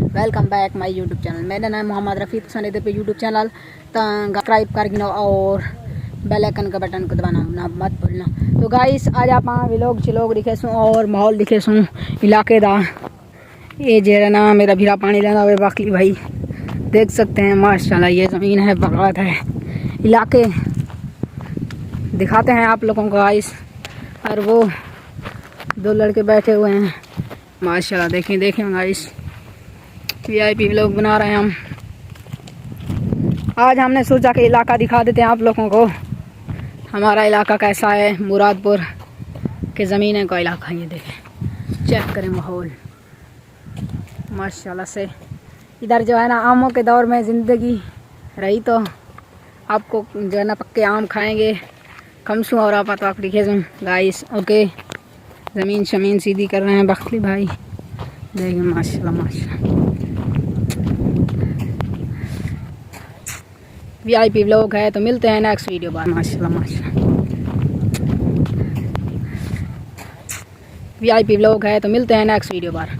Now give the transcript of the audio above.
Welcome back my YouTube channel. मेरा नाम मोहम्मद रफ़ीक सने पे यूट्यूब चैनल तो सब्सक्राइब कर गिनो और बेल आइकन का बटन को दबाना ना मत भूलना। तो गाइस आज आप व्लॉग चिलोग दिखे सूँ और माहौल दिखे सूँ इलाके दा। ये जेरा ना मेरा भीरा पानी लेना हुए बाकी भाई देख सकते हैं माशाल्लाह ये ज़मीन है बगावत है इलाके दिखाते हैं आप लोगों को गाइस। और वो दो लड़के बैठे हुए हैं माशाल्लाह देखें गाइस वीआईपी व्लॉग बना रहे हैं हम। आज हमने सोचा कि इलाका दिखा देते हैं आप लोगों को। हमारा इलाका कैसा है, मुरादपुर के ज़मीन का इलाका। ये देखें चेक करें माहौल माशाल्लाह से। इधर जो है ना आमों के दौर में ज़िंदगी रही तो आपको जो है ना पक्के आम खाएंगे खमसू और आप दिखे गाइस। ओके ज़मीन शमीन सीधी कर रहे हैं बख्ती भाई देखें माशाल्लाह। वीआईपी व्लॉग है तो मिलते हैं नेक्स्ट वीडियो बार। माशाल्लाह वीआईपी व्लॉग है तो मिलते हैं नेक्स्ट वीडियो बार।